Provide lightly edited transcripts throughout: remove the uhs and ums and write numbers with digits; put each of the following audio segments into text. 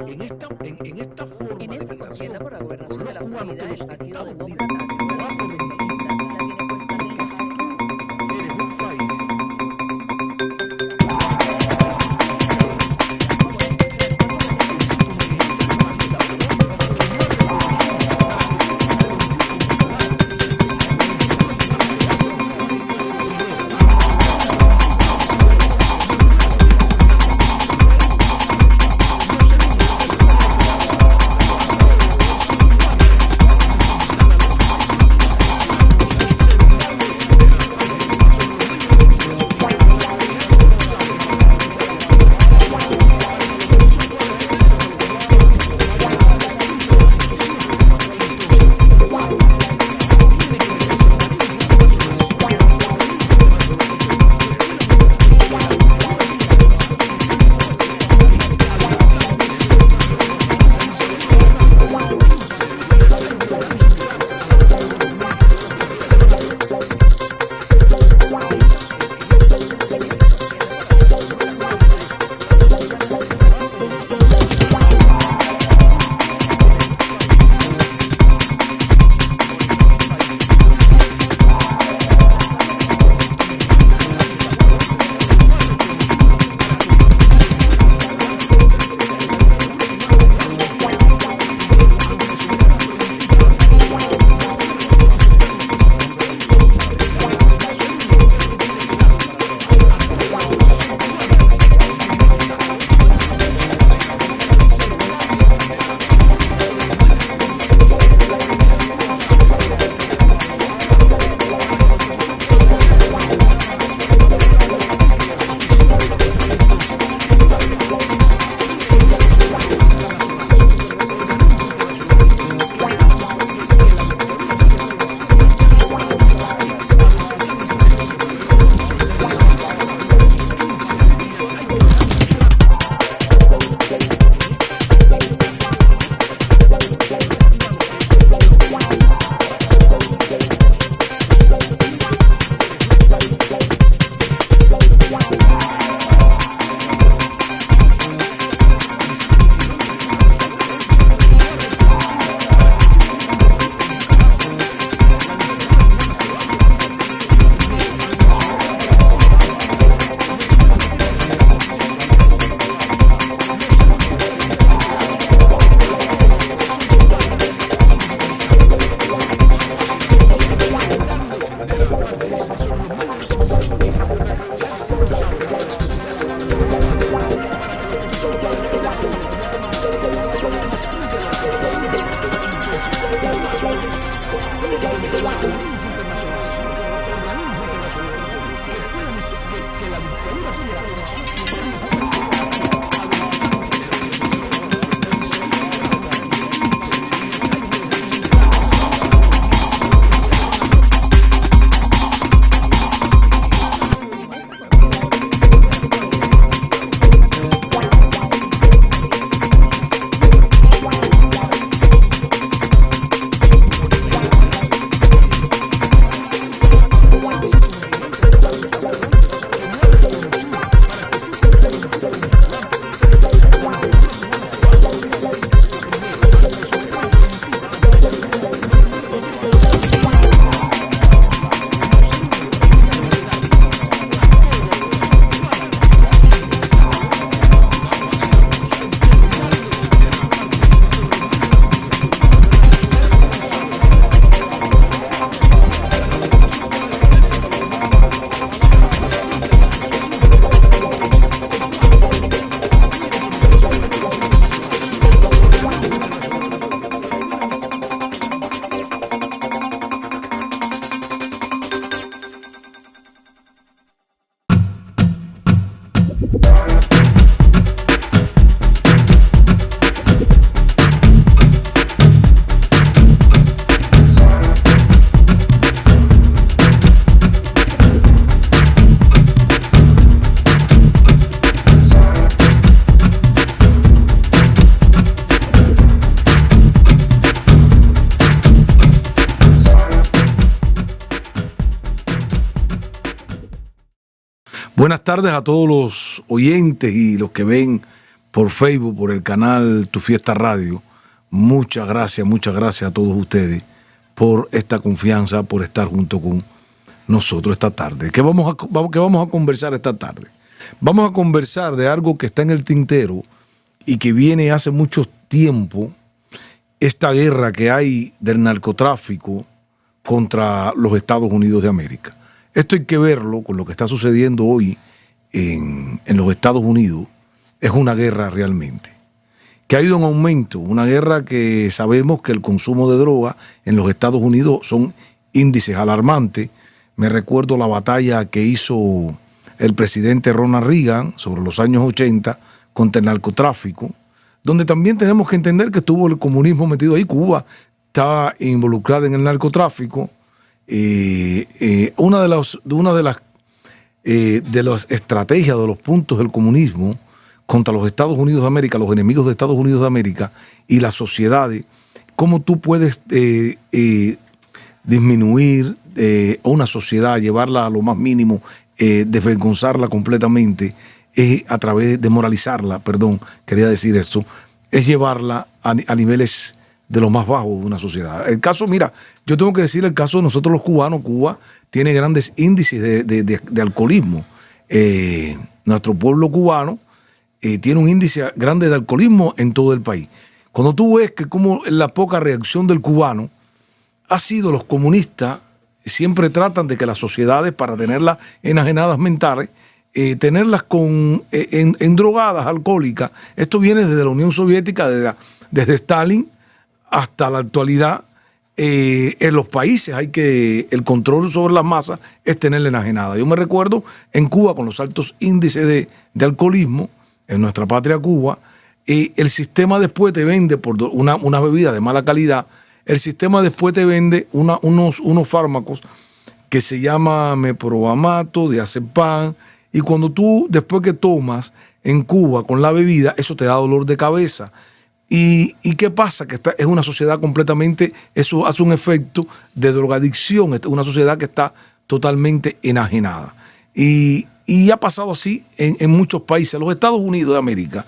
En esta contienda por la gobernación de la Florida, el Partido Demócrata asegura a los especialistas la tiene puesta en Buenas tardes a todos los oyentes y los que ven por Facebook, por el canal Tu Fiesta Radio. Muchas gracias a todos ustedes por esta confianza, por estar junto con nosotros esta tarde. ¿Qué vamos a conversar esta tarde? Vamos a conversar de algo que está en el tintero y que viene hace mucho tiempo, esta guerra que hay del narcotráfico contra los Estados Unidos de América. Esto hay que verlo con lo que está sucediendo hoy en los Estados Unidos. Es una guerra realmente, que ha ido en aumento, una guerra que sabemos que el consumo de droga en los Estados Unidos son índices alarmantes. Me recuerdo la batalla que hizo el presidente Ronald Reagan sobre los años 80 contra el narcotráfico, donde también tenemos que entender que estuvo el comunismo metido ahí. Cuba está involucrada en el narcotráfico. Una de las estrategias, de los puntos del comunismo contra los Estados Unidos de América, los enemigos de Estados Unidos de América y las sociedades, cómo tú puedes disminuir una sociedad, llevarla a lo más mínimo, desvergonzarla completamente, a través de moralizarla, quería decir esto, es llevarla a niveles de lo más bajo de una sociedad. El caso, mira, yo tengo que decir el caso de nosotros los cubanos. Cuba tiene grandes índices de alcoholismo. Nuestro pueblo cubano tiene un índice grande de alcoholismo en todo el país. Cuando tú ves que como la poca reacción del cubano ha sido, los comunistas siempre tratan de que las sociedades, para tenerlas enajenadas mentales, tenerlas endrogadas, alcohólicas. Esto viene desde la Unión Soviética, desde Stalin hasta la actualidad. En los países el control sobre las masas es tenerla enajenada. Yo me recuerdo en Cuba, con los altos índices de alcoholismo, en nuestra patria Cuba, el sistema después te vende por una bebida de mala calidad. El sistema después te vende unos fármacos que se llama meprobamato, diazepam, y cuando tú, después que tomas en Cuba con la bebida, eso te da dolor de cabeza. ¿Y qué pasa? Que es una sociedad completamente, eso hace un efecto de drogadicción, es una sociedad que está totalmente enajenada. Y ha pasado así en muchos países. Los Estados Unidos de América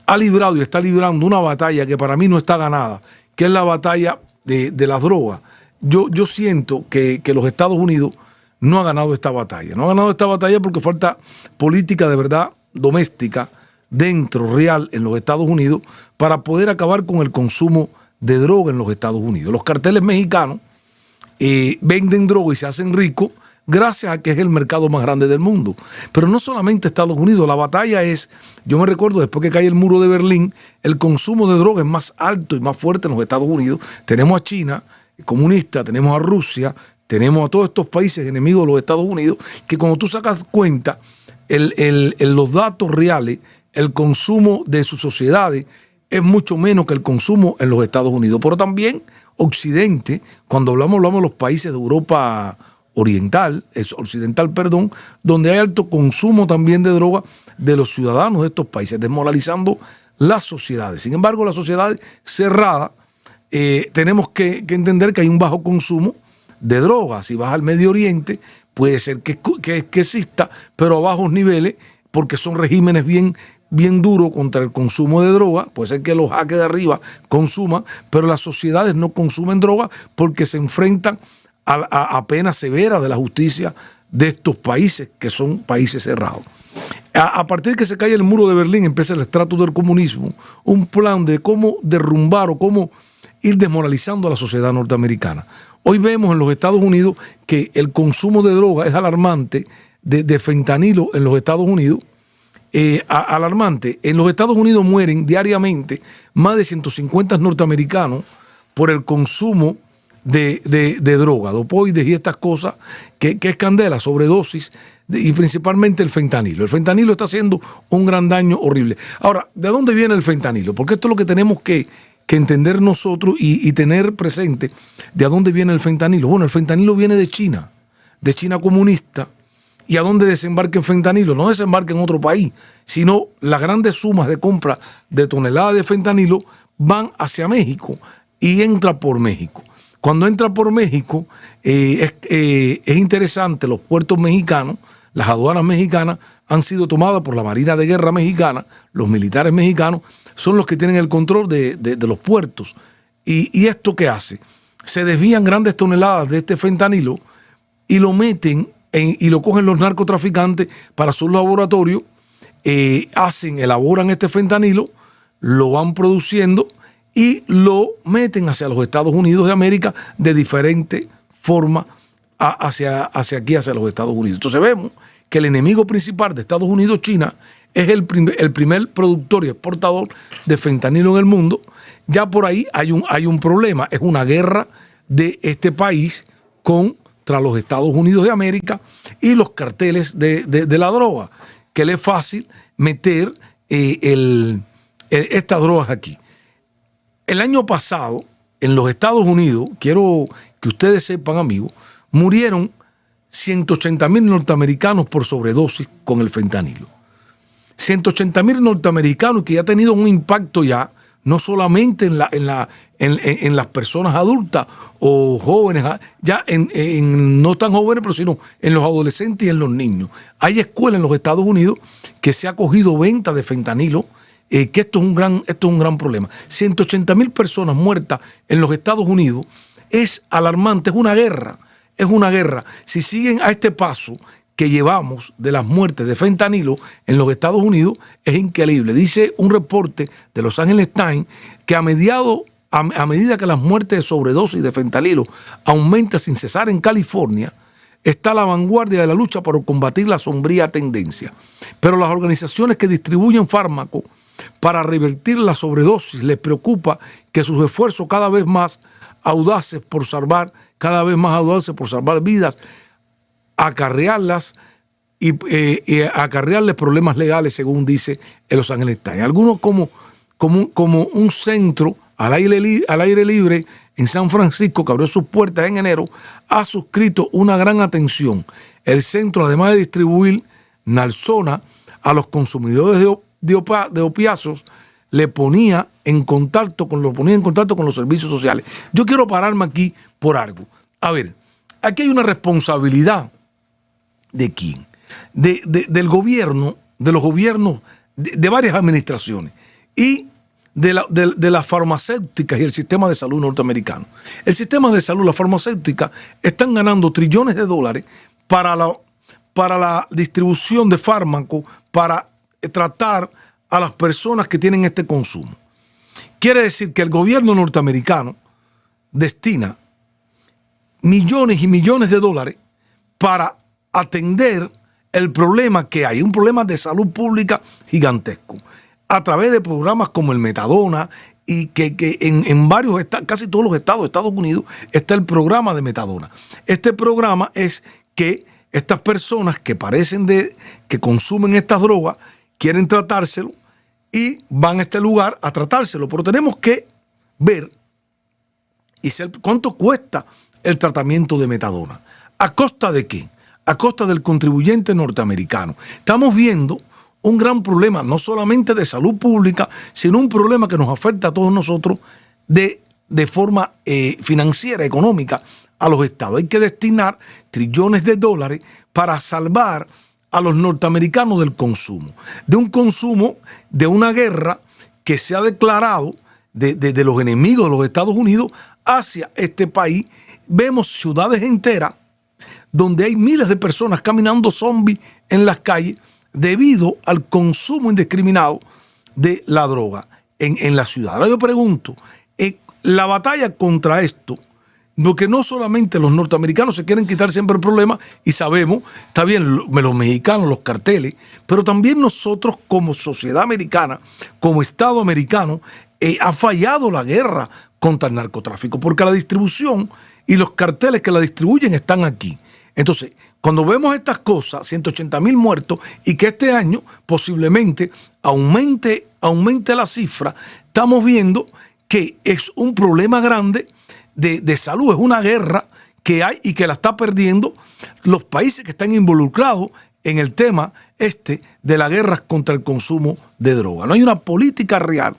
ha librado y está librando una batalla que para mí no está ganada, que es la batalla de las drogas. Yo siento que los Estados Unidos no ha ganado esta batalla. No ha ganado esta batalla porque falta política de verdad doméstica dentro, real, en los Estados Unidos, para poder acabar con el consumo de droga en los Estados Unidos. Los carteles mexicanos venden droga y se hacen ricos gracias a que es el mercado más grande del mundo. Pero no solamente Estados Unidos, la batalla es, yo me recuerdo, después que cae el muro de Berlín, el consumo de droga es más alto y más fuerte en los Estados Unidos. Tenemos a China, comunista, tenemos a Rusia, tenemos a todos estos países enemigos de los Estados Unidos, que cuando tú sacas cuenta, los datos reales, el consumo de sus sociedades es mucho menos que el consumo en los Estados Unidos. Pero también Occidente, cuando hablamos de los países de Europa occidental, donde hay alto consumo también de droga de los ciudadanos de estos países, desmoralizando las sociedades. Sin embargo, las sociedades cerradas, tenemos que entender que hay un bajo consumo de drogas. Si vas al Medio Oriente, puede ser que exista, pero a bajos niveles, porque son regímenes bien duros contra el consumo de droga. Puede ser que los jaques de arriba consuman, pero las sociedades no consumen droga porque se enfrentan a penas severas de la justicia de estos países, que son países cerrados. A partir de que se cae el muro de Berlín, empieza el estrato del comunismo, un plan de cómo derrumbar o cómo ir desmoralizando a la sociedad norteamericana. Hoy vemos en los Estados Unidos que el consumo de droga es alarmante, de fentanilo en los Estados Unidos, alarmante. En los Estados Unidos mueren diariamente más de 150 norteamericanos por el consumo de droga, de opioides y estas cosas que es candela, sobredosis, y principalmente el fentanilo. El fentanilo está haciendo un gran daño horrible. Ahora, ¿de dónde viene el fentanilo? Porque esto es lo que tenemos que entender nosotros y tener presente. ¿De dónde viene el fentanilo? Bueno, el fentanilo viene de China comunista. ¿Y a dónde desembarca el fentanilo? No desembarca en otro país, sino las grandes sumas de compra de toneladas de fentanilo van hacia México y entra por México. Cuando entra por México, es interesante, los puertos mexicanos, las aduanas mexicanas han sido tomadas por la Marina de Guerra mexicana, los militares mexicanos son los que tienen el control de los puertos. ¿Y esto qué hace? Se desvían grandes toneladas de este fentanilo y lo meten y lo cogen los narcotraficantes para su laboratorio, elaboran este fentanilo, lo van produciendo y lo meten hacia los Estados Unidos de América de diferente forma hacia aquí, hacia los Estados Unidos. Entonces vemos que el enemigo principal de Estados Unidos, China, es el primer productor y exportador de fentanilo en el mundo. Ya por ahí hay un problema, es una guerra de este país contra los Estados Unidos de América y los carteles de la droga, que le es fácil meter estas drogas aquí. El año pasado, en los Estados Unidos, quiero que ustedes sepan, amigos, murieron 180,000 norteamericanos por sobredosis con el fentanilo. 180,000 norteamericanos que ya ha tenido un impacto ya, no solamente en las personas adultas o jóvenes, ya no tan jóvenes, pero sino en los adolescentes y en los niños. Hay escuelas en los Estados Unidos que se ha cogido venta de fentanilo, que esto es un gran problema. 180,000 personas muertas en los Estados Unidos es alarmante, es una guerra. Es una guerra. Si siguen a este paso que llevamos de las muertes de fentanilo en los Estados Unidos, es increíble. Dice un reporte de Los Angeles Times que a medida que las muertes de sobredosis de fentanilo aumentan sin cesar en California, está a la vanguardia de la lucha por combatir la sombría tendencia. Pero las organizaciones que distribuyen fármacos para revertir la sobredosis les preocupa que sus esfuerzos cada vez más audaces por salvar vidas, acarrearles problemas legales, según dice en Los Angeles Times. Algunos como un centro al aire libre en San Francisco, que abrió sus puertas en enero, ha suscrito una gran atención. El centro, además de distribuir naltrexona a los consumidores de opiáceos, le ponía en contacto con los servicios sociales. Yo quiero pararme aquí por algo. A ver, aquí hay una responsabilidad ¿de quién? Del gobierno, de los gobiernos, de varias administraciones y de las farmacéuticas y el sistema de salud norteamericano. El sistema de salud, las farmacéuticas, están ganando trillones de dólares para la distribución de fármacos, para tratar a las personas que tienen este consumo. Quiere decir que el gobierno norteamericano destina millones y millones de dólares para atender el problema que hay, un problema de salud pública gigantesco, a través de programas como el Metadona, y que en varios estados, casi todos los estados de Estados Unidos, está el programa de Metadona. Este programa es que estas personas que que consumen estas drogas, quieren tratárselo y van a este lugar a tratárselo. Pero tenemos que ver cuánto cuesta el tratamiento de Metadona. ¿A costa de qué? A costa del contribuyente norteamericano. Estamos viendo un gran problema, no solamente de salud pública, sino un problema que nos afecta a todos nosotros de forma financiera, económica, a los estados. Hay que destinar trillones de dólares para salvar a los norteamericanos del consumo, de un consumo, de una guerra que se ha declarado de los enemigos de los Estados Unidos hacia este país. Vemos ciudades enteras donde hay miles de personas caminando zombies en las calles debido al consumo indiscriminado de la droga en la ciudad. Ahora yo pregunto, la batalla contra esto, porque no solamente los norteamericanos se quieren quitar siempre el problema, y sabemos, está bien, los mexicanos, los carteles, pero también nosotros como sociedad americana, como Estado americano, ha fallado la guerra contra el narcotráfico, porque la distribución y los carteles que la distribuyen están aquí. Entonces, cuando vemos estas cosas, 180,000 muertos, y que este año posiblemente aumente la cifra, estamos viendo que es un problema grande de salud, es una guerra que hay y que la está perdiendo los países que están involucrados en el tema de la guerra contra el consumo de droga. No hay una política real.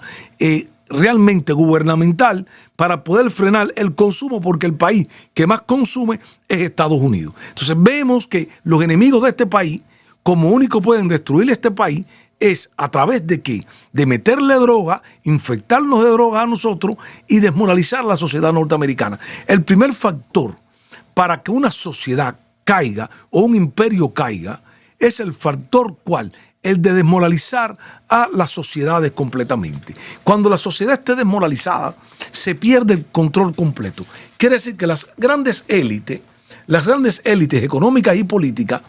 realmente gubernamental para poder frenar el consumo, porque el país que más consume es Estados Unidos. Entonces vemos que los enemigos de este país, como único pueden destruir este país, es a través de ¿qué? De meterle droga, infectarnos de droga a nosotros y desmoralizar la sociedad norteamericana. El primer factor para que una sociedad caiga o un imperio caiga es el factor ¿cuál? El de desmoralizar a las sociedades completamente. Cuando la sociedad esté desmoralizada, se pierde el control completo. Quiere decir que las grandes élites económicas y políticas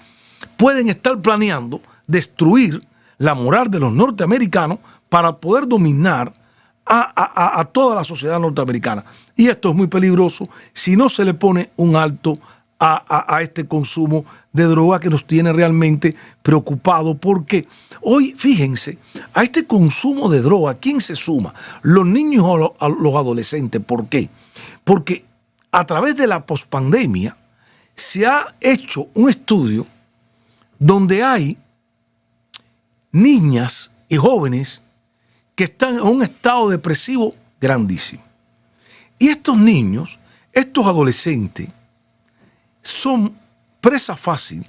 pueden estar planeando destruir la moral de los norteamericanos para poder dominar a toda la sociedad norteamericana. Y esto es muy peligroso si no se le pone un alto a este consumo de droga que nos tiene realmente preocupados, porque hoy, fíjense, a este consumo de droga, ¿quién se suma? Los niños o los adolescentes. ¿Por qué? Porque a través de la pospandemia se ha hecho un estudio donde hay niñas y jóvenes que están en un estado depresivo grandísimo. Y estos niños, estos adolescentes, son presa fácil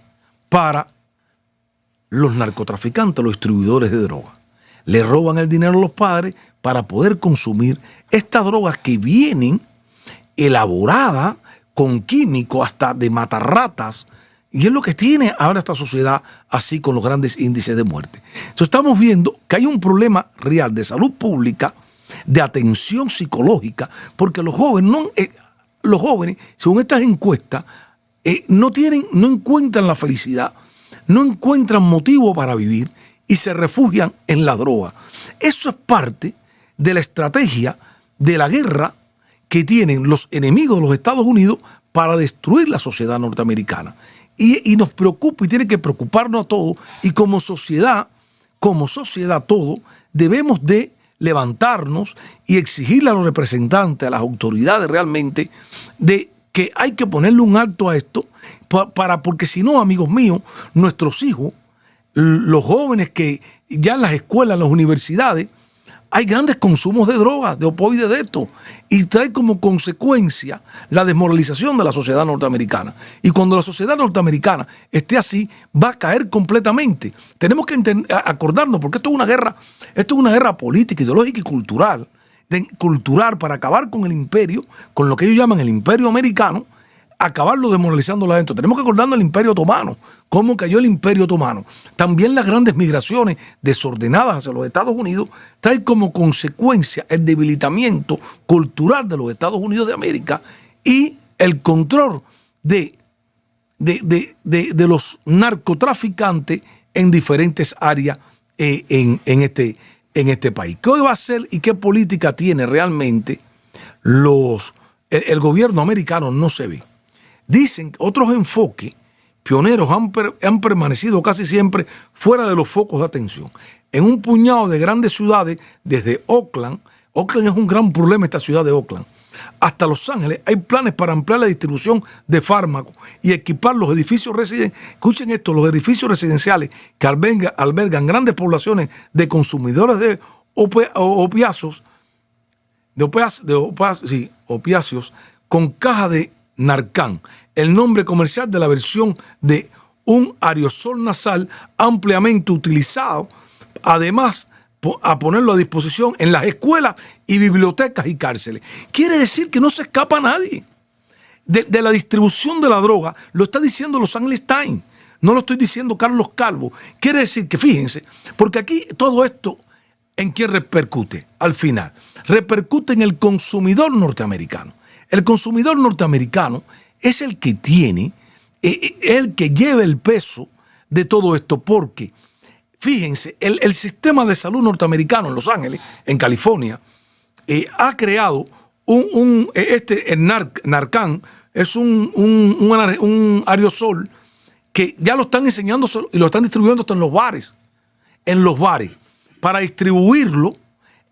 para los narcotraficantes, los distribuidores de droga. Le roban el dinero a los padres para poder consumir estas drogas que vienen elaboradas con químicos hasta de matarratas, y es lo que tiene ahora esta sociedad, así con los grandes índices de muerte. Entonces estamos viendo que hay un problema real de salud pública, de atención psicológica, porque los jóvenes, según estas encuestas, no encuentran la felicidad, no encuentran motivo para vivir y se refugian en la droga. Eso es parte de la estrategia de la guerra que tienen los enemigos de los Estados Unidos para destruir la sociedad norteamericana. Y nos preocupa y tiene que preocuparnos a todos, y como sociedad todos debemos de levantarnos y exigirle a los representantes, a las autoridades realmente, de que hay que ponerle un alto a esto, porque si no, amigos míos, nuestros hijos, los jóvenes que ya en las escuelas, en las universidades, hay grandes consumos de drogas, de opioides, de esto, y trae como consecuencia la desmoralización de la sociedad norteamericana. Y cuando la sociedad norteamericana esté así, va a caer completamente. Tenemos que acordarnos, porque esto es una guerra política, ideológica y cultural, para acabar con el imperio, con lo que ellos llaman el imperio americano, acabarlo desmoralizándolo adentro. Tenemos que acordarnos del imperio otomano, cómo cayó el imperio otomano. También las grandes migraciones desordenadas hacia los Estados Unidos traen como consecuencia el debilitamiento cultural de los Estados Unidos de América y el control de los narcotraficantes en diferentes áreas en este país. ¿Qué va a hacer y qué política tiene realmente el gobierno americano? No se ve. Dicen que otros enfoques pioneros han permanecido casi siempre fuera de los focos de atención. En un puñado de grandes ciudades, desde Oakland es un gran problema esta ciudad de Oakland, hasta Los Ángeles, hay planes para ampliar la distribución de fármacos y equipar los edificios residenciales. Escuchen esto, los edificios residenciales que albergan grandes poblaciones de consumidores de opiáceos, opiáceos con caja de Narcan, el nombre comercial de la versión de un aerosol nasal ampliamente utilizado, además a ponerlo a disposición en las escuelas y bibliotecas y cárceles. Quiere decir que no se escapa nadie de la distribución de la droga. Lo está diciendo Los Angeles Times, no lo estoy diciendo Carlos Calvo. Quiere decir que, fíjense, porque aquí todo esto, ¿en quién repercute? Al final, repercute en el consumidor norteamericano. El consumidor norteamericano es el que tiene, el que lleva el peso de todo esto, porque, fíjense, el sistema de salud norteamericano en Los Ángeles, en California, ha creado el Narcan, es un aerosol que ya lo están enseñando y lo están distribuyendo hasta en los bares, para distribuirlo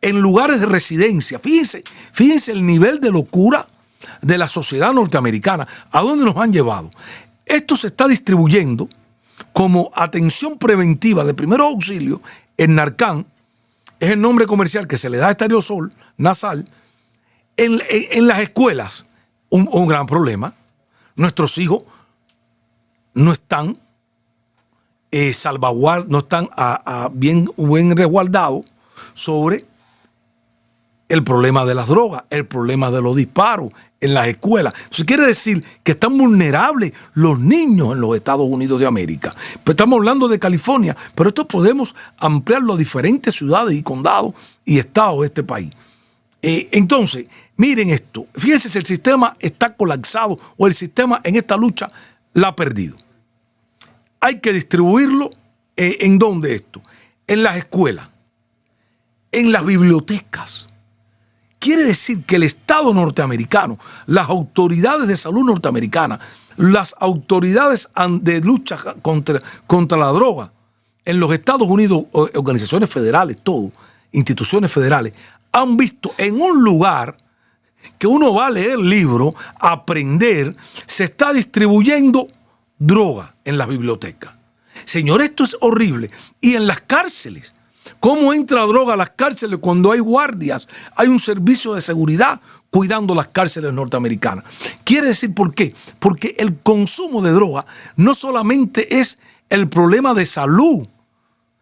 en lugares de residencia. Fíjense el nivel de locura de la sociedad norteamericana, ¿a dónde nos han llevado? Esto se está distribuyendo como atención preventiva de primeros auxilios en Narcan es el nombre comercial que se le da a este aerosol nasal, en las escuelas, un gran problema. Nuestros hijos no están no están bien resguardados sobre el problema de las drogas, el problema de los disparos en las escuelas. Eso quiere decir que están vulnerables los niños en los Estados Unidos de América. Pero estamos hablando de California, pero esto podemos ampliarlo a diferentes ciudades y condados y estados de este país. Entonces, miren esto. Fíjense si el sistema está colapsado o el sistema en esta lucha la ha perdido. Hay que distribuirlo ¿en dónde esto? En las escuelas, en las bibliotecas. Quiere decir que el Estado norteamericano, las autoridades de salud norteamericanas, las autoridades de lucha contra la droga en los Estados Unidos, organizaciones federales, todo, instituciones federales, han visto en un lugar que uno va a leer libros, a aprender, se está distribuyendo droga en las bibliotecas. Señor, esto es horrible. Y en las cárceles, ¿cómo entra droga a las cárceles cuando hay guardias? Hay un servicio de seguridad cuidando las cárceles norteamericanas. Quiere decir, ¿por qué? Porque el consumo de droga no solamente es el problema de salud,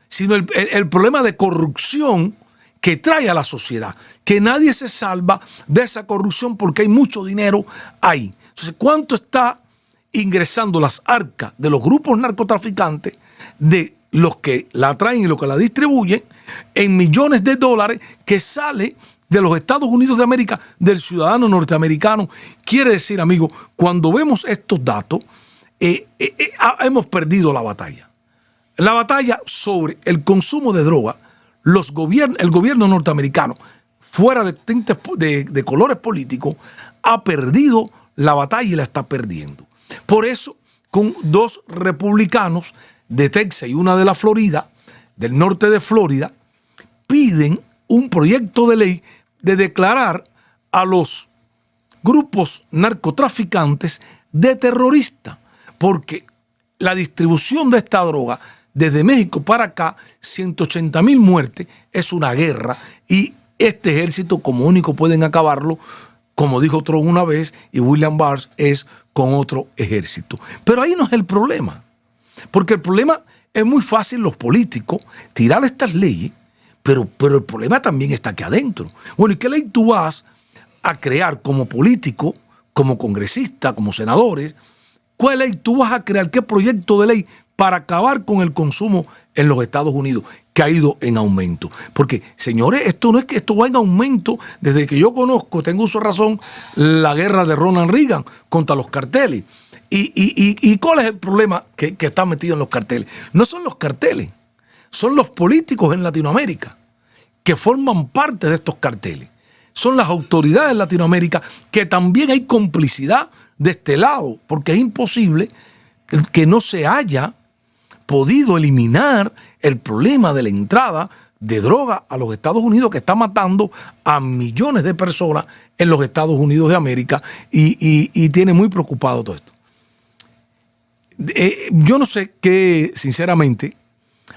sino el problema de corrupción que trae a la sociedad, que nadie se salva de esa corrupción porque hay mucho dinero ahí. Entonces, ¿cuánto está ingresando las arcas de los grupos narcotraficantes, de los que la traen y los que la distribuyen, en millones de dólares que sale de los Estados Unidos de América, del ciudadano norteamericano? Quiere decir, amigos, cuando vemos estos datos, hemos perdido la batalla. La batalla sobre el consumo de droga, el gobierno norteamericano, fuera de tintes de colores políticos, ha perdido la batalla y la está perdiendo. Por eso, con dos republicanos de Texas y una de la Florida, del norte de Florida, piden un proyecto de ley de declarar a los grupos narcotraficantes de terroristas, porque la distribución de esta droga desde México para acá, 180,000 muertes, es una guerra, y este ejército como único pueden acabarlo, como dijo Trump una vez, y William Barr, es con otro ejército. Pero ahí no es el problema, porque el problema es muy fácil los políticos tirar estas leyes, pero el problema también está aquí adentro. Bueno, ¿y qué ley tú vas a crear como político, como congresista, como senadores? ¿Cuál ley tú vas a crear? ¿Qué proyecto de ley para acabar con el consumo en los Estados Unidos, que ha ido en aumento? Porque, señores, esto no es que esto va en aumento. Desde que yo conozco, tengo uso de razón, la guerra de Ronald Reagan contra los carteles. ¿Y cuál es el problema que está metido en los carteles? No son los carteles, son los políticos en Latinoamérica que forman parte de estos carteles. Son las autoridades en Latinoamérica, que también hay complicidad de este lado, porque es imposible que no se haya podido eliminar el problema de la entrada de droga a los Estados Unidos, que está matando a millones de personas en los Estados Unidos de América, y tiene muy preocupado todo esto. Yo no sé qué, sinceramente,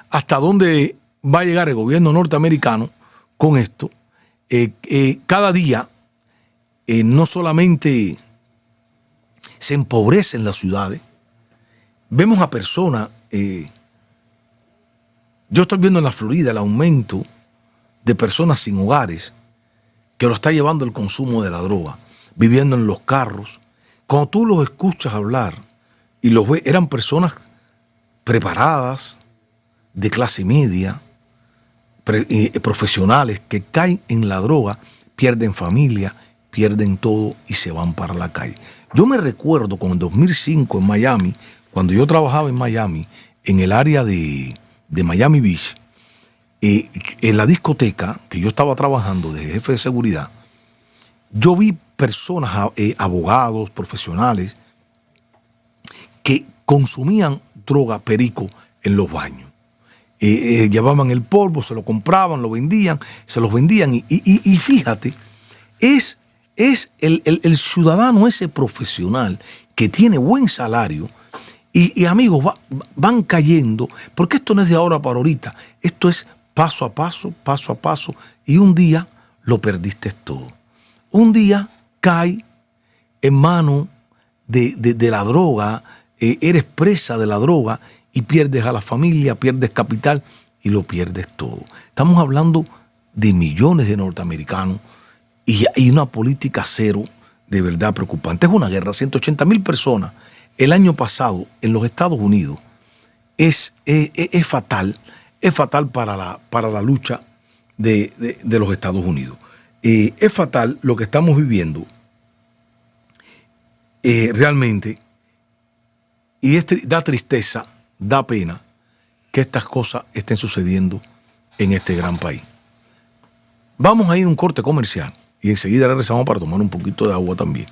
hasta dónde va a llegar el gobierno norteamericano con esto. Cada día no solamente se empobrecen las ciudades, vemos a personas, yo estoy viendo en la Florida el aumento de personas sin hogares, que lo está llevando el consumo de la droga, viviendo en los carros. Cuando tú los escuchas hablar y los ves, eran personas preparadas, de clase media, profesionales, que caen en la droga, pierden familia, pierden todo y se van para la calle. Yo me recuerdo con el 2005 en Miami, cuando yo trabajaba en Miami, en el área de Miami Beach, en la discoteca que yo estaba trabajando de jefe de seguridad, yo vi personas, abogados, profesionales, que consumían droga, perico, en los baños. Llevaban el polvo, se lo compraban, lo vendían, se los vendían. Y fíjate, es el ciudadano ese profesional que tiene buen salario. Y amigos, van cayendo, porque esto no es de ahora para ahorita, esto es paso a paso, y un día lo perdiste todo. Un día cae en mano de la droga, eres presa de la droga y pierdes a la familia, pierdes capital y lo pierdes todo. Estamos hablando de millones de norteamericanos y una política cero de verdad preocupante. Es una guerra, 180,000 personas el año pasado en los Estados Unidos. Es fatal para la lucha de los Estados Unidos. Es fatal lo que estamos viviendo realmente, y da tristeza, da pena que estas cosas estén sucediendo en este gran país. Vamos a ir a un corte comercial y enseguida regresamos para tomar un poquito de agua también.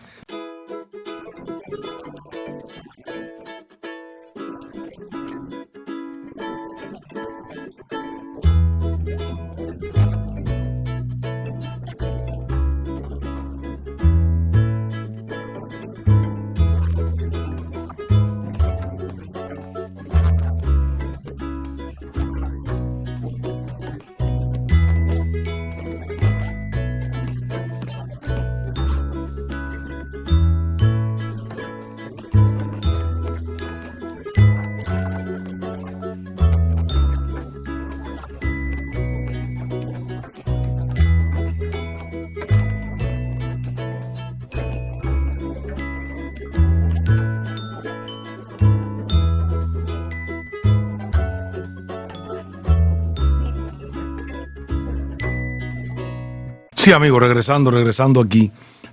Sí, amigos, regresando aquí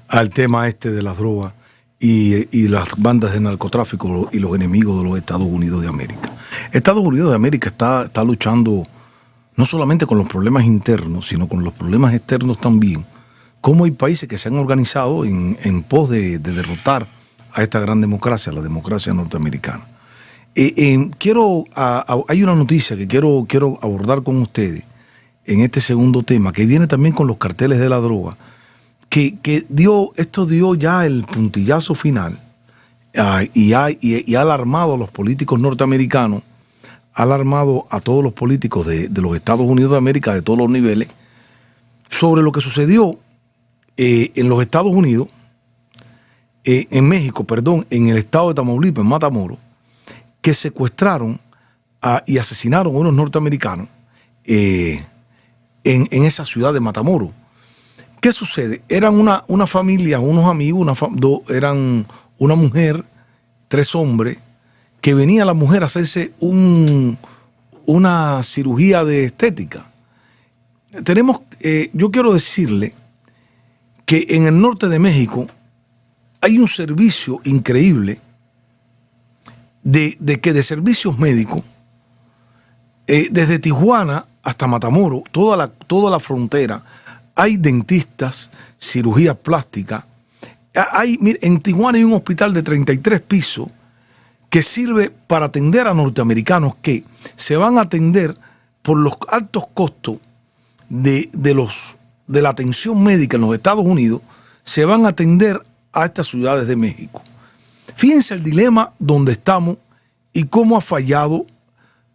al tema de las drogas y las bandas de narcotráfico y los enemigos de los Estados Unidos de América. Estados Unidos de América está luchando no solamente con los problemas internos, sino con los problemas externos también. Cómo hay países que se han organizado en pos de derrotar a esta gran democracia, la democracia norteamericana. Hay una noticia que quiero abordar con ustedes en este segundo tema, que viene también con los carteles de la droga, que esto dio ya el puntillazo final y ha alarmado a los políticos norteamericanos, ha alarmado a todos los políticos de los Estados Unidos de América, de todos los niveles, sobre lo que sucedió en los Estados Unidos, en México, en el estado de Tamaulipas, en Matamoros, que secuestraron y asesinaron a unos norteamericanos en esa ciudad de Matamoros. ¿Qué sucede? Eran una familia, unos amigos, eran una mujer, 3 hombres, que venía la mujer a hacerse una cirugía de estética. Yo quiero decirle que en el norte de México hay un servicio increíble de servicios médicos, desde Tijuana hasta Matamoros, toda la frontera, hay dentistas, cirugías plásticas. En Tijuana hay un hospital de 33 pisos que sirve para atender a norteamericanos que se van a atender por los altos costos de la atención médica en los Estados Unidos, se van a atender a estas ciudades de México. Fíjense el dilema donde estamos y cómo ha fallado.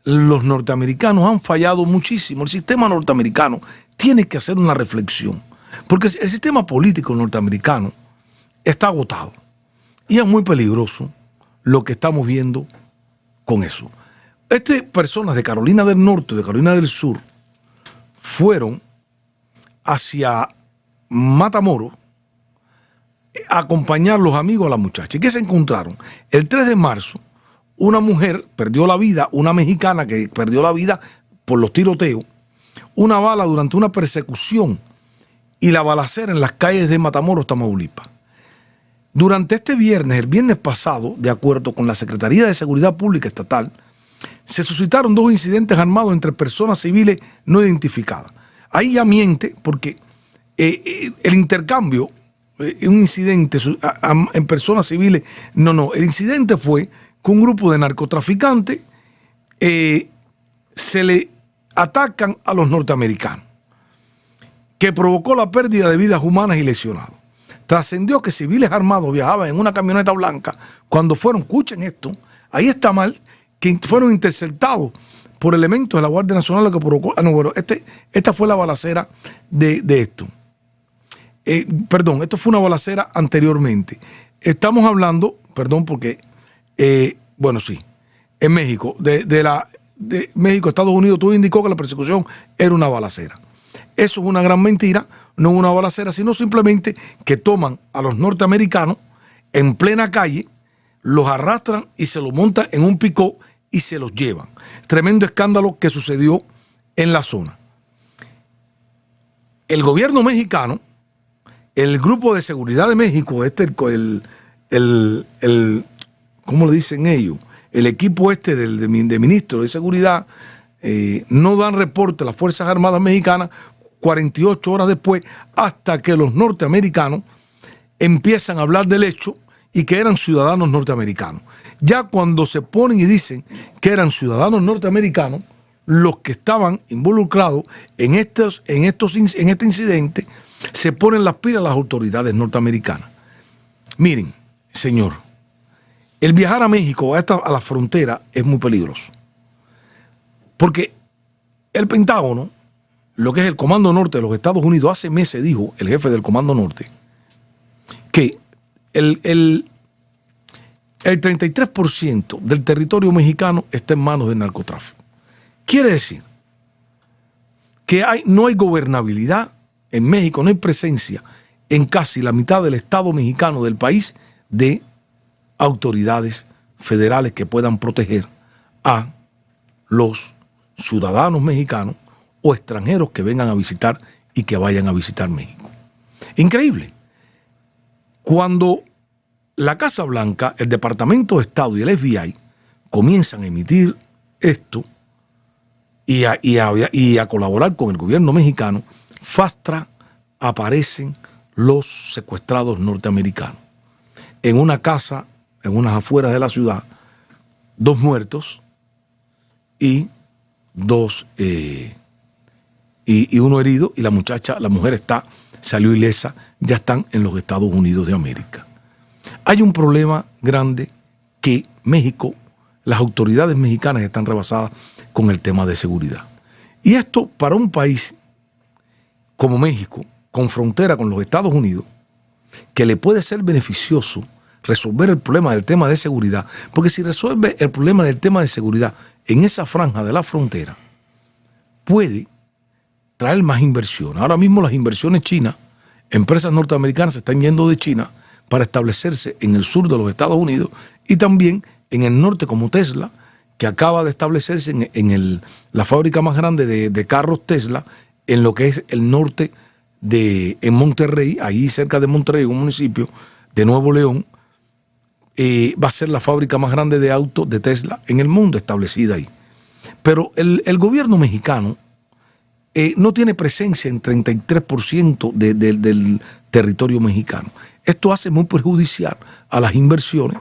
Los norteamericanos han fallado muchísimo. El sistema norteamericano tiene que hacer una reflexión, porque el sistema político norteamericano está agotado y es muy peligroso lo que estamos viendo con eso. Personas de Carolina del Norte, de Carolina del Sur, fueron hacia Matamoros a acompañar a los amigos a la muchacha. ¿Y qué se encontraron? El 3 de marzo, una mujer perdió la vida, una mexicana que perdió la vida por los tiroteos, una bala durante una persecución y la balacera en las calles de Matamoros, Tamaulipas. Durante el viernes pasado, de acuerdo con la Secretaría de Seguridad Pública Estatal, se suscitaron 2 incidentes armados entre personas civiles no identificadas. Ahí ya miente, porque el intercambio, un incidente en personas civiles, no, el incidente fue que un grupo de narcotraficantes se le atacan a los norteamericanos, que provocó la pérdida de vidas humanas y lesionados. Trascendió que civiles armados viajaban en una camioneta blanca cuando escuchen esto, ahí está mal, que fueron interceptados por elementos de la Guardia Nacional, lo que provocó. Esta fue la balacera de esto. Perdón, esto fue una balacera anteriormente. Estamos hablando, perdón, porque, bueno, sí, en México, de México, Estados Unidos, tú indicó que la persecución era una balacera. Eso es una gran mentira, no es una balacera, sino simplemente que toman a los norteamericanos en plena calle, los arrastran y se los montan en un pick-up y se los llevan. Tremendo escándalo que sucedió en la zona. El gobierno mexicano, el Grupo de Seguridad de México, ¿cómo le dicen ellos? El equipo de ministros de seguridad, no dan reporte a las Fuerzas Armadas Mexicanas 48 horas después, hasta que los norteamericanos empiezan a hablar del hecho y que eran ciudadanos norteamericanos. Ya cuando se ponen y dicen que eran ciudadanos norteamericanos, los que estaban involucrados en este incidente, se ponen las pilas las autoridades norteamericanas. Miren, señor, el viajar a México, a la frontera, es muy peligroso. Porque el Pentágono, lo que es el Comando Norte de los Estados Unidos, hace meses dijo el jefe del Comando Norte que el 33% del territorio mexicano está en manos del narcotráfico. Quiere decir que no hay gobernabilidad en México, no hay presencia en casi la mitad del Estado mexicano del país de autoridades federales que puedan proteger a los ciudadanos mexicanos o extranjeros que vengan a visitar y que vayan a visitar México. Increíble. Cuando la Casa Blanca, el Departamento de Estado y el FBI comienzan a emitir esto y a colaborar con el gobierno mexicano, fast track aparecen los secuestrados norteamericanos. En una casa, en unas afueras de la ciudad, 2 muertos y uno herido, y la mujer salió ilesa, ya están en los Estados Unidos de América. Hay un problema grande que México, las autoridades mexicanas están rebasadas con el tema de seguridad. Y esto para un país como México, con frontera con los Estados Unidos, que le puede ser beneficioso resolver el problema del tema de seguridad, porque si resuelve el problema del tema de seguridad en esa franja de la frontera, puede traer más inversión. Ahora mismo las inversiones chinas, empresas norteamericanas se están yendo de China para establecerse en el sur de los Estados Unidos y también en el norte, como Tesla, que acaba de establecerse en la fábrica más grande de carros Tesla, en lo que es el norte en Monterrey, ahí cerca de Monterrey, un municipio de Nuevo León. Va a ser la fábrica más grande de autos de Tesla en el mundo, establecida ahí. Pero el gobierno mexicano no tiene presencia en 33% del territorio mexicano. Esto hace muy perjudicial a las inversiones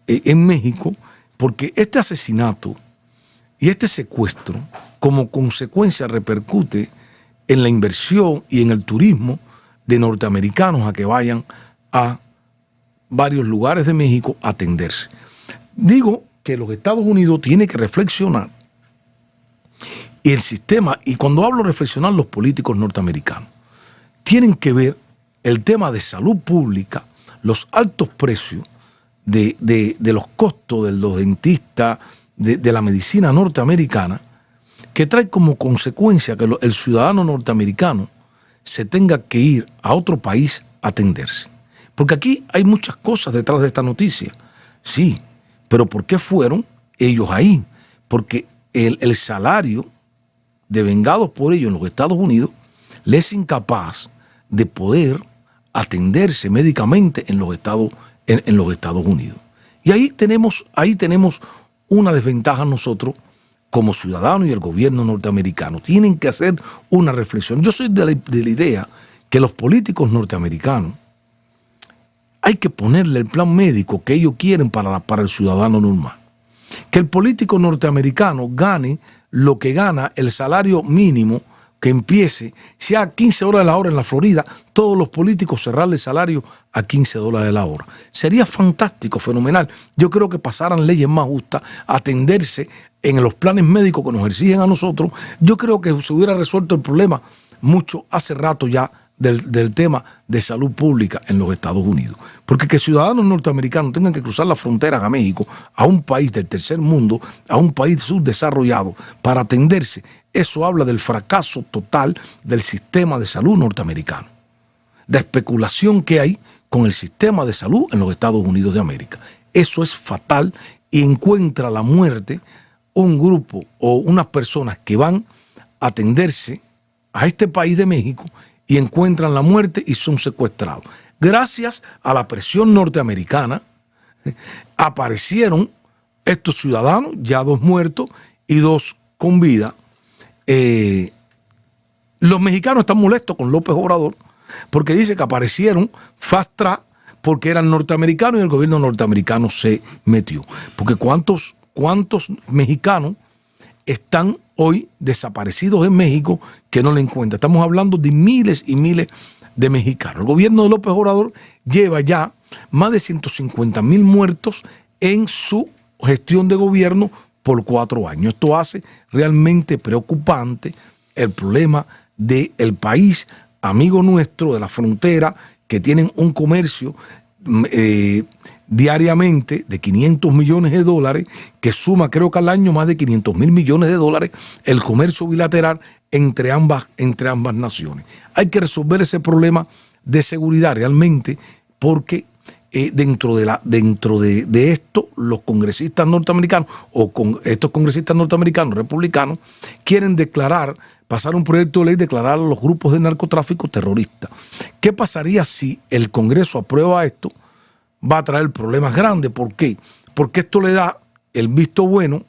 en México, porque este asesinato y este secuestro como consecuencia repercute en la inversión y en el turismo de norteamericanos a que vayan a varios lugares de México a atenderse. Digo que los Estados Unidos tienen que reflexionar y el sistema, y cuando hablo de reflexionar, los políticos norteamericanos tienen que ver el tema de salud pública, los altos precios de los costos de los dentistas, de la medicina norteamericana, que trae como consecuencia que el ciudadano norteamericano se tenga que ir a otro país a atenderse. Porque aquí hay muchas cosas detrás de esta noticia. Sí, pero ¿por qué fueron ellos ahí? Porque el salario devengados por ellos en los Estados Unidos les es incapaz de poder atenderse médicamente en los Estados Unidos. Y ahí tenemos una desventaja nosotros como ciudadanos y el gobierno norteamericano. Tienen que hacer una reflexión. Yo soy de la idea que los políticos norteamericanos hay que ponerle el plan médico que ellos quieren para el ciudadano normal. Que el político norteamericano gane lo que gana el salario mínimo, que empiece, si a 15 dólares la hora en la Florida, todos los políticos cerrarle el salario a 15 dólares la hora. Sería fantástico, fenomenal. Yo creo que pasaran leyes más justas, atenderse en los planes médicos que nos exigen a nosotros, yo creo que se hubiera resuelto el problema mucho hace rato ya del tema de salud pública en los Estados Unidos. Porque que ciudadanos norteamericanos tengan que cruzar las fronteras a México, a un país del tercer mundo, a un país subdesarrollado, para atenderse, eso habla del fracaso total del sistema de salud norteamericano, de especulación que hay con el sistema de salud en los Estados Unidos de América. Eso es fatal y encuentra la muerte un grupo o unas personas que van a atenderse a este país de México y encuentran la muerte y son secuestrados. Gracias a la presión norteamericana, aparecieron estos ciudadanos, ya 2 muertos y 2 con vida. Los mexicanos están molestos con López Obrador porque dice que aparecieron fast track porque eran norteamericanos y el gobierno norteamericano se metió. Porque ¿cuántos mexicanos están hoy desaparecidos en México que no le encuentran? Estamos hablando de miles y miles de mexicanos. El gobierno de López Obrador lleva ya más de 150,000 muertos en su gestión de gobierno por 4 años. Esto hace realmente preocupante el problema del país amigo nuestro de la frontera, que tienen un comercio diariamente de 500 millones de dólares, que suma creo que al año más de 500,000 millones de dólares el comercio bilateral entre ambas naciones. Hay que resolver ese problema de seguridad realmente, porque dentro de esto los congresistas norteamericanos estos congresistas norteamericanos republicanos quieren pasar un proyecto de ley, declarar a los grupos de narcotráfico terroristas. ¿Qué pasaría si el Congreso aprueba esto? Va a traer problemas grandes. ¿Por qué? Porque esto le da el visto bueno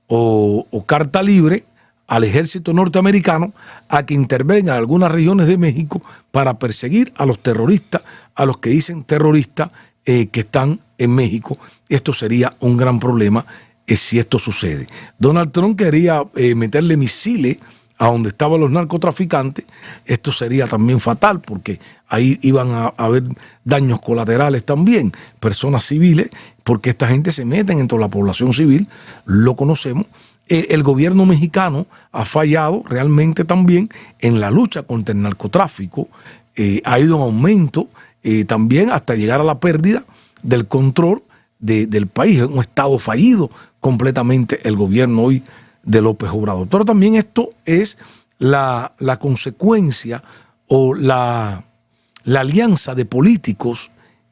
o carta libre al ejército norteamericano a que intervenga en algunas regiones de México para perseguir a los terroristas, a los que dicen terroristas que están en México. Esto sería un gran problema si esto sucede. Donald Trump quería meterle misiles a donde estaban los narcotraficantes. Esto sería también fatal porque ahí iban a haber daños colaterales también, personas civiles, porque esta gente se mete entre la población civil, lo conocemos. El gobierno mexicano ha fallado realmente también en la lucha contra el narcotráfico, ha ido en aumento también hasta llegar a la pérdida del control del país. Es un estado fallido completamente el gobierno hoy de López Obrador. Pero también esto es la consecuencia o la alianza de políticos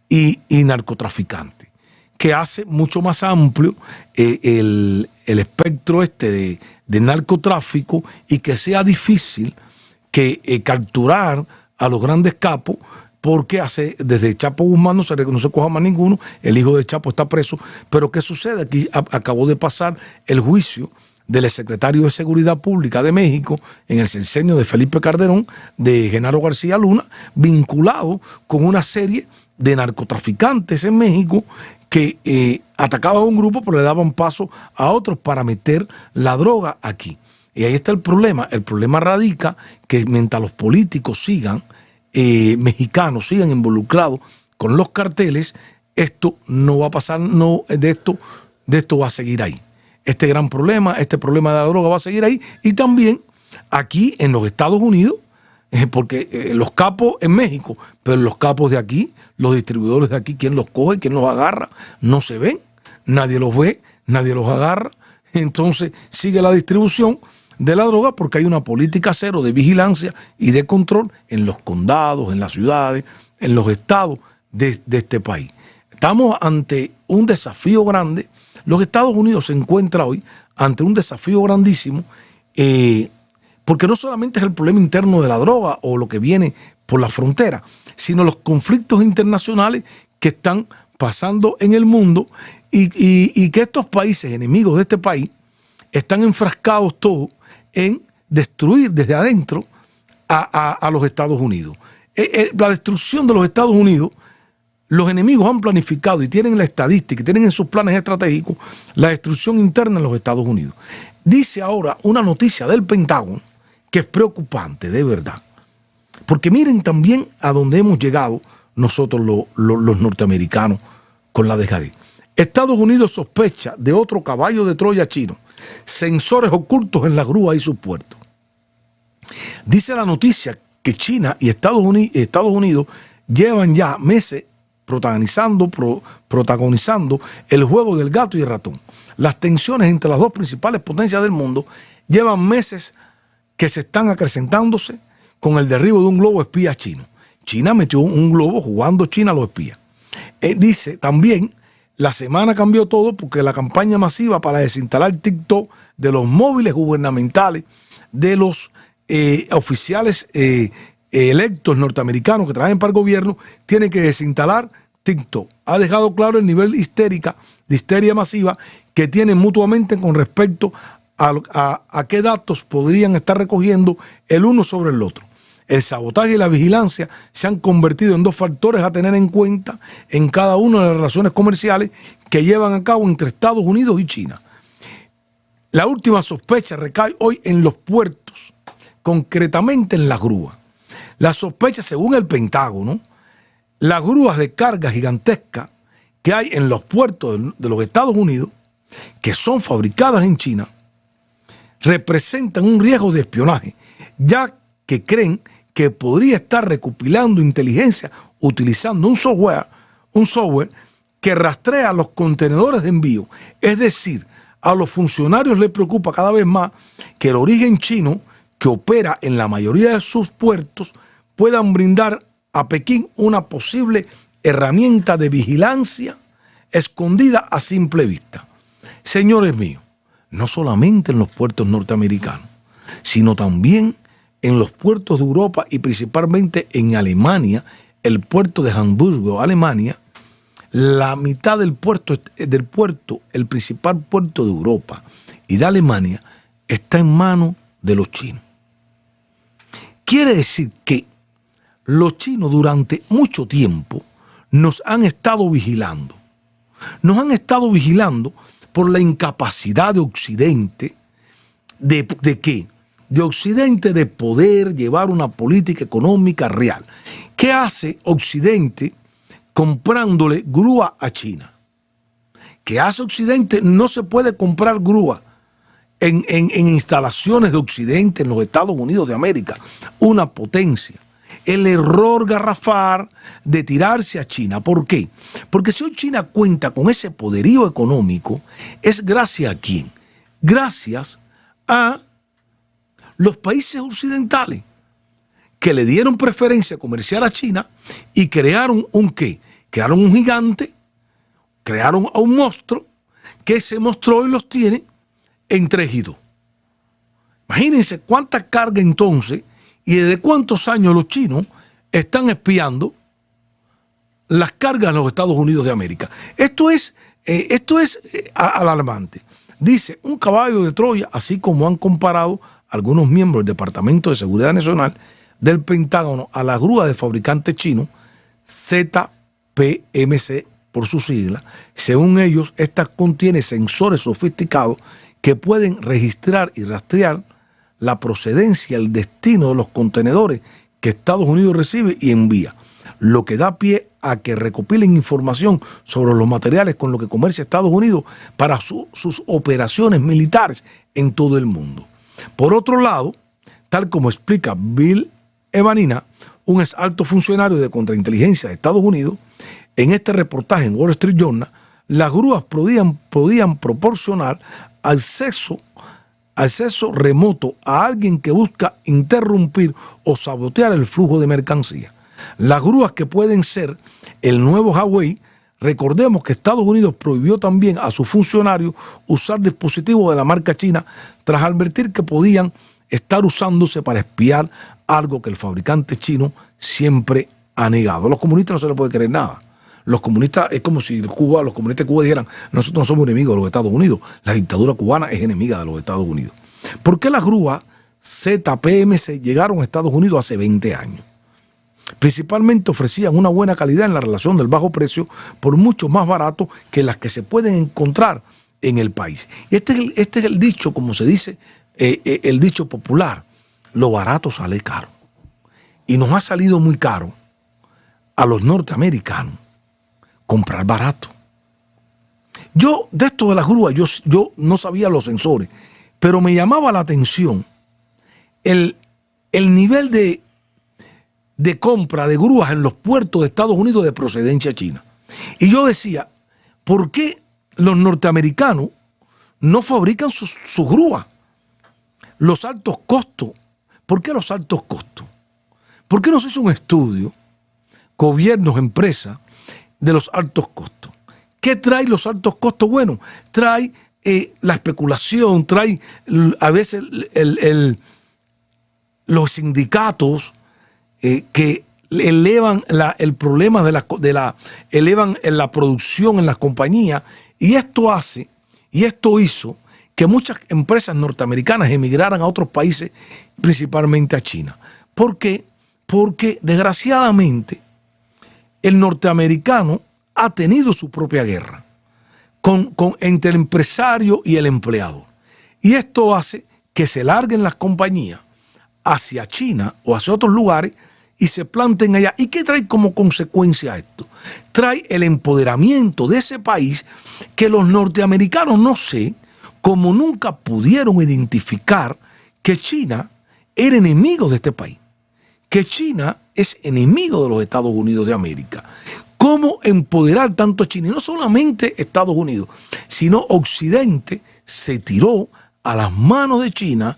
y narcotraficantes, que hace mucho más amplio el espectro de narcotráfico, y que sea difícil que capturar a los grandes capos, porque desde Chapo Guzmán no se coja más ninguno, el hijo de Chapo está preso. Pero ¿qué sucede? Aquí acabó de pasar el juicio del exsecretario de Seguridad Pública de México en el sexenio de Felipe Calderón, de Genaro García Luna, vinculado con una serie de narcotraficantes en México que atacaban a un grupo pero le daban paso a otros para meter la droga aquí. Y ahí está el problema. El problema radica que mientras los políticos mexicanos sigan involucrados con los carteles, esto no va a pasar, de esto va a seguir ahí. Este gran problema, este problema de la droga va a seguir ahí. Y también aquí en los Estados Unidos, porque los capos en México, pero los capos de aquí, los distribuidores de aquí, ¿quién los coge, quién los agarra? No se ven, nadie los ve, nadie los agarra. Entonces sigue la distribución de la droga porque hay una política cero de vigilancia y de control en los condados, en las ciudades, en los estados de este país. Estamos ante un desafío grande. Los Estados Unidos se encuentra hoy ante un desafío grandísimo, porque no solamente es el problema interno de la droga o lo que viene por la frontera, sino los conflictos internacionales que están pasando en el mundo y que estos países enemigos de este país están enfrascados todos en destruir desde adentro a los Estados Unidos. La destrucción de los Estados Unidos, los enemigos han planificado y tienen la estadística y tienen en sus planes estratégicos la destrucción interna en los Estados Unidos. Dice ahora una noticia del Pentágono que es preocupante, de verdad. Porque miren también a dónde hemos llegado nosotros los norteamericanos con la dejadez. Estados Unidos sospecha de otro caballo de Troya chino. sensores ocultos en las grúas y sus puertos. Dice la noticia que China y Estados Unidos llevan ya meses protagonizando el juego del gato y el ratón. Las tensiones entre las dos principales potencias del mundo llevan meses que se están acrecentándose con el derribo de un globo espía chino. China metió un globo jugando China a los espías. Dice también, la semana cambió todo porque la campaña masiva para desinstalar TikTok de los móviles gubernamentales de los oficiales electos norteamericanos que trabajan para el gobierno tiene que desinstalar TikTok. Ha dejado claro el nivel de histeria masiva que tienen mutuamente con respecto a qué datos podrían estar recogiendo el uno sobre el otro. El sabotaje y la vigilancia se han convertido en dos factores a tener en cuenta en cada una de las relaciones comerciales que llevan a cabo entre Estados Unidos y China. La última sospecha recae hoy en los puertos, concretamente en las grúas. La sospecha, según el Pentágono, las grúas de carga gigantescas que hay en los puertos de los Estados Unidos, que son fabricadas en China, representan un riesgo de espionaje, ya que creen que podría estar recopilando inteligencia utilizando un software que rastrea los contenedores de envío. Es decir, a los funcionarios les preocupa cada vez más que el origen chino que opera en la mayoría de sus puertos puedan brindar a Pekín una posible herramienta de vigilancia escondida a simple vista. Señores míos, no solamente en los puertos norteamericanos, sino también en los puertos de Europa y principalmente en Alemania, el puerto de Hamburgo, Alemania, la mitad del puerto, el principal puerto de Europa y de Alemania, está en manos de los chinos. Quiere decir que los chinos durante mucho tiempo nos han estado vigilando. Nos han estado vigilando por la incapacidad de Occidente, ¿de qué? De Occidente de poder llevar una política económica real. ¿Qué hace Occidente comprándole grúa a China? ¿Qué hace Occidente? No se puede comprar grúa en instalaciones de Occidente en los Estados Unidos de América, una potencia. El error garrafal de tirarse a China. ¿Por qué? Porque si hoy China cuenta con ese poderío económico, es gracias a ¿quién? Gracias a los países occidentales que le dieron preferencia comercial a China y crearon un ¿qué? Crearon un gigante, crearon a un monstruo que se mostró y los tiene en 3 y 2. Imagínense cuánta carga entonces y desde cuántos años los chinos están espiando las cargas de los Estados Unidos de América. Esto es alarmante. Dice, un caballo de Troya, así como han comparado algunos miembros del Departamento de Seguridad Nacional del Pentágono a la grúa de fabricante chino ZPMC por su sigla. Según ellos, esta contiene sensores sofisticados que pueden registrar y rastrear la procedencia, el destino de los contenedores que Estados Unidos recibe y envía, lo que da pie a que recopilen información sobre los materiales con los que comercia Estados Unidos para sus operaciones militares en todo el mundo. Por otro lado, tal como explica Bill Evanina, un ex alto funcionario de contrainteligencia de Estados Unidos, en este reportaje en Wall Street Journal, las grúas podían proporcionar acceso remoto a alguien que busca interrumpir o sabotear el flujo de mercancía. Las grúas que pueden ser el nuevo Huawei. Recordemos que Estados Unidos prohibió también a sus funcionarios usar dispositivos de la marca china tras advertir que podían estar usándose para espiar, algo que el fabricante chino siempre ha negado. A los comunistas no se les puede creer nada. Los comunistas, es como si los comunistas de Cuba dijeran, nosotros no somos enemigos de los Estados Unidos. La dictadura cubana es enemiga de los Estados Unidos. ¿Por qué las grúas ZPMC llegaron a Estados Unidos hace 20 años? Principalmente ofrecían una buena calidad en la relación del bajo precio por mucho más barato que las que se pueden encontrar en el país. Y este es el dicho, como se dice, el dicho popular, lo barato sale caro. Y nos ha salido muy caro a los norteamericanos comprar barato. Yo, de esto de las grúas, yo no sabía los sensores, pero me llamaba la atención el nivel de compra de grúas en los puertos de Estados Unidos de procedencia china. Y yo decía, ¿por qué los norteamericanos no fabrican sus grúas? Los altos costos. ¿Por qué los altos costos? ¿Por qué no se hizo un estudio, gobiernos, empresas, de los altos costos? ¿Qué trae los altos costos? Bueno, trae la especulación, trae a veces los sindicatos que elevan el problema elevan la producción en las compañías, y esto hizo que muchas empresas norteamericanas emigraran a otros países, principalmente a China. ¿Por qué? Porque desgraciadamente el norteamericano ha tenido su propia guerra entre el empresario y el empleador. Y esto hace que se larguen las compañías hacia China o hacia otros lugares y se planten allá. ¿Y qué trae como consecuencia esto? Trae el empoderamiento de ese país que los norteamericanos, no sé, como nunca pudieron identificar que China era enemigo de este país, que China es enemigo de los Estados Unidos de América. ¿Cómo empoderar tanto a China? Y no solamente Estados Unidos, sino Occidente se tiró a las manos de China,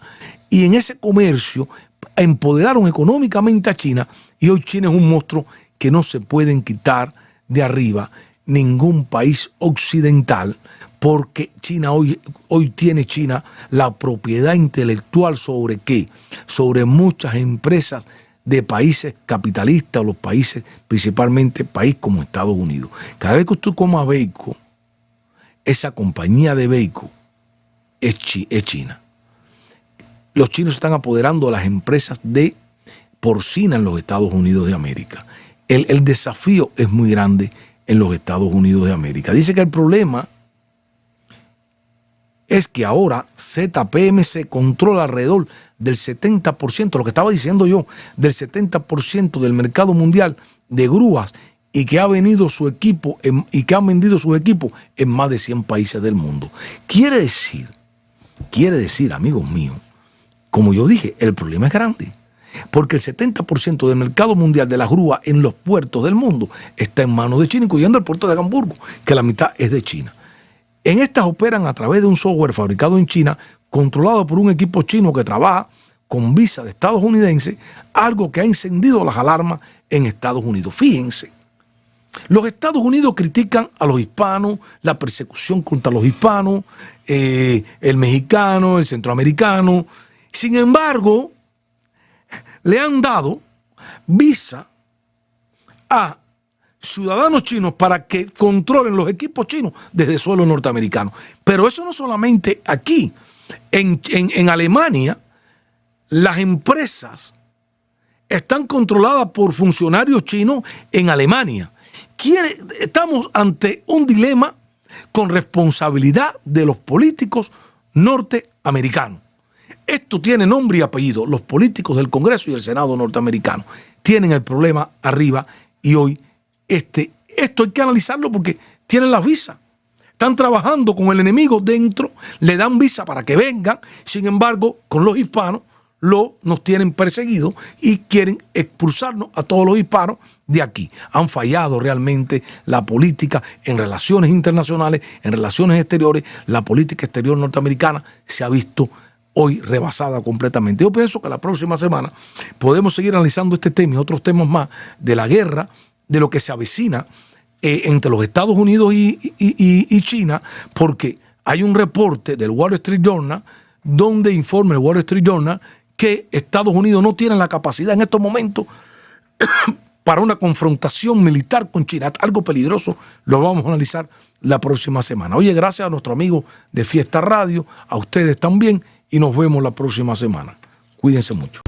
y en ese comercio empoderaron económicamente a China, y hoy China es un monstruo que no se pueden quitar de arriba ningún país occidental, porque China hoy tiene China la propiedad intelectual ¿sobre qué? Sobre muchas empresas de países capitalistas, o los países, principalmente países como Estados Unidos. Cada vez que usted coma bacon, esa compañía de bacon es China. Los chinos están apoderando a las empresas de porcina en los Estados Unidos de América. El desafío es muy grande en los Estados Unidos de América. Dice que el problema es que ahora ZPMC controla alrededor del 70%, lo que estaba diciendo yo, del 70% del mercado mundial de grúas, y que ha venido su equipo y que han vendido sus equipos en más de 100 países del mundo. Quiere decir, amigos míos, como yo dije, el problema es grande, porque el 70% del mercado mundial de las grúas en los puertos del mundo está en manos de China, incluyendo el puerto de Hamburgo, que la mitad es de China. En estas operan a través de un software fabricado en China, controlado por un equipo chino que trabaja con visa de estadounidense, algo que ha encendido las alarmas en Estados Unidos. Fíjense, los Estados Unidos critican a los hispanos, la persecución contra los hispanos, el mexicano, el centroamericano. Sin embargo, le han dado visa a ciudadanos chinos para que controlen los equipos chinos desde suelo norteamericano. Pero eso no solamente aquí. En Alemania, las empresas están controladas por funcionarios chinos en Alemania. Estamos ante un dilema con responsabilidad de los políticos norteamericanos. Esto tiene nombre y apellido. Los políticos del Congreso y el Senado norteamericano tienen el problema arriba, y hoy esto hay que analizarlo porque tienen las visas. Están trabajando con el enemigo dentro, le dan visa para que vengan. Sin embargo, con los hispanos nos tienen perseguidos y quieren expulsarnos a todos los hispanos de aquí. Han fallado realmente la política en relaciones internacionales, en relaciones exteriores. La política exterior norteamericana se ha visto hoy rebasada completamente. Yo pienso que la próxima semana podemos seguir analizando este tema y otros temas más de la guerra, de lo que se avecina entre los Estados Unidos y China, porque hay un reporte del Wall Street Journal donde informa el Wall Street Journal que Estados Unidos no tiene la capacidad en estos momentos para una confrontación militar con China. Algo peligroso, lo vamos a analizar la próxima semana. Oye, gracias a nuestro amigo de Fiesta Radio, a ustedes también, y nos vemos la próxima semana. Cuídense mucho.